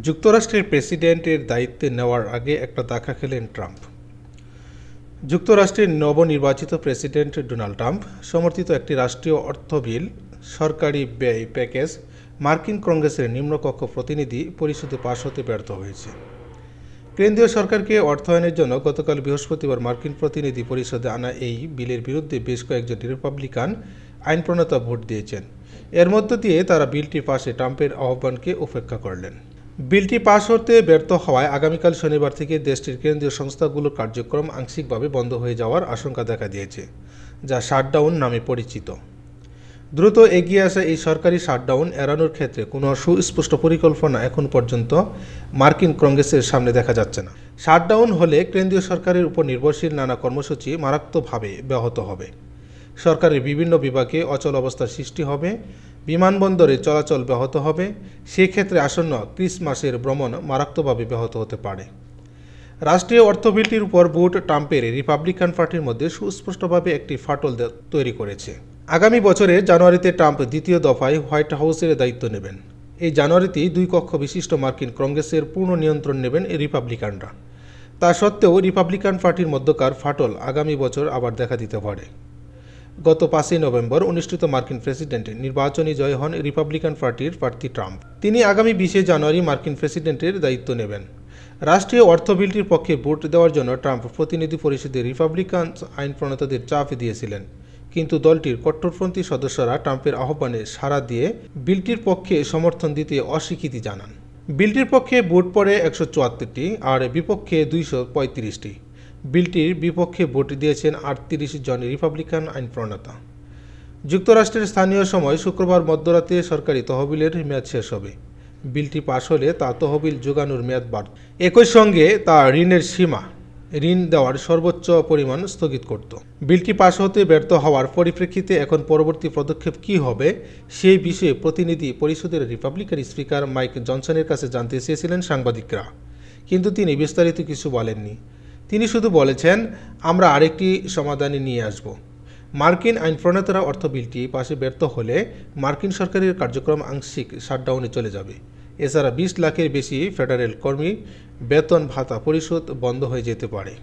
যুক্তরাষ্ট্রের প্রেসিডেন্টের দায়িত্বে নেওয়ার আগে একটা ধাক্কা খেলেন ট্রাম্প। যুক্তরাষ্ট্রের নবনির্বাচিত প্রেসিডেন্ট ডোনাল্ড ট্রাম্প সমর্থিত একটি রাষ্ট্রীয় অর্থ বিল সরকারি ব্যয় প্যাকেজ মার্কিন কংগ্রেসের নিম্নকক্ষ প্রতিনিধি পরিষদে পাশ হতে ব্যর্থ হয়েছে। কেন্দ্রীয় সরকারকে অর্থায়নের জন্য গতকাল বৃহস্পতিবার মার্কিন প্রতিনিধি পরিষদে আনা এই বিলের বিরুদ্ধে বেশ কয়েকজন রিপাবলিকান আইন প্রণেতা ভোট দিয়েছেন। এর মধ্য দিয়ে তারা বিলটি পাশে ট্রাম্পের আহ্বানকে উপেক্ষা করলেন। বিলটি পাশ হতে ব্যর্থ হওয়ায় আগামীকাল শনিবার থেকে দেশটির কেন্দ্রীয় সংস্থাগুলোর কার্যক্রম আংশিকভাবে বন্ধ হয়ে যাওয়ার আশঙ্কা দেখা দিয়েছে, যা শাটডাউন নামে পরিচিত। দ্রুত এগিয়ে আসা এই সরকারি শাটডাউন এড়ানোর ক্ষেত্রে কোনো সুস্পষ্ট পরিকল্পনা এখন পর্যন্ত মার্কিন কংগ্রেসের সামনে দেখা যাচ্ছে না। শাটডাউন হলে কেন্দ্রীয় সরকারের উপর নির্ভরশীল নানা কর্মসূচি মারাত্মকভাবে ব্যাহত হবে। সরকারের বিভিন্ন বিভাগে অচল অবস্থার সৃষ্টি হবে, বিমানবন্দরে চলাচল ব্যাহত হবে, সেক্ষেত্রে আসন্ন ক্রিসমাসের ভ্রমণ মারাত্মকভাবে ব্যাহত হতে পারে। রাষ্ট্রীয় অর্থ বিলটির উপর ভোট ট্রাম্পের রিপাবলিকান পার্টির মধ্যে সুস্পষ্টভাবে একটি ফাটল তৈরি করেছে। আগামী বছরের জানুয়ারিতে ট্রাম্প দ্বিতীয় দফায় হোয়াইট হাউসের দায়িত্ব নেবেন। এই জানুয়ারিতেই দুই কক্ষ বিশিষ্ট মার্কিন কংগ্রেসের পূর্ণ নিয়ন্ত্রণ নেবেন রিপাবলিকানরা। তা সত্ত্বেও রিপাবলিকান পার্টির মধ্যকার ফাটল আগামী বছর আবার দেখা দিতে পারে। গত 5 নভেম্বর অনুষ্ঠিত মার্কিন প্রেসিডেন্টের নির্বাচনী জয় হন রিপাবলিকান পার্টির প্রার্থী ট্রাম্প। তিনি আগামী 20 জানুয়ারি মার্কিন প্রেসিডেন্টের দায়িত্ব নেবেন। রাষ্ট্রীয় অর্থ বিলটির পক্ষে ভোট দেওয়ার জন্য ট্রাম্প প্রতিনিধি পরিষদে রিপাবলিকান আইন প্রণেতাদের চাপ দিয়েছিলেন, কিন্তু দলটির কট্টরপন্থী সদস্যরা ট্রাম্পের আহ্বানে সাড়া দিয়ে বিলটির পক্ষে সমর্থন দিতে অস্বীকৃতি জানান। বিলটির পক্ষে ভোট পড়ে 174টি আর বিপক্ষে 235টি। বিলটির বিপক্ষে ভোট দিয়েছেন 38 জন রিপাবলিকান আইন প্রণেতা। যুক্তরাষ্ট্রের স্থানীয় সময় শুক্রবার মধ্যরাতে সরকারি তহবিলের মেয়াদ শেষ হবে। বিলটি পাশ হলে তা তহবিল যোগানোর মেয়াদ বাড়ত, একই সঙ্গে তা ঋণ দেওয়ার সর্বোচ্চ পরিমাণ স্থগিত করত। বিলটি পাশ হতে ব্যর্থ হওয়ার পরিপ্রেক্ষিতে এখন পরবর্তী পদক্ষেপ কী হবে সেই বিষয়ে প্রতিনিধি পরিষদের রিপাবলিকান স্পিকার মাইক জনসনের কাছে জানতে চেয়েছিলেন সাংবাদিকরা, কিন্তু তিনি বিস্তারিত কিছু বলেননি। তিনি শুধু বলেছেন, আমরা আরেকটি সমাধানে নিয়ে আসব। মার্কিন আইন প্রণেতারা অর্থ বিলটি পাশে ব্যর্থ হলে মার্কিন সরকারের কার্যক্রম আংশিক শাটডাউনে চলে যাবে। এছাড়া 20 লাখের বেশি ফেডারেল কর্মী বেতন ভাতা পরিশোধ বন্ধ হয়ে যেতে পারে।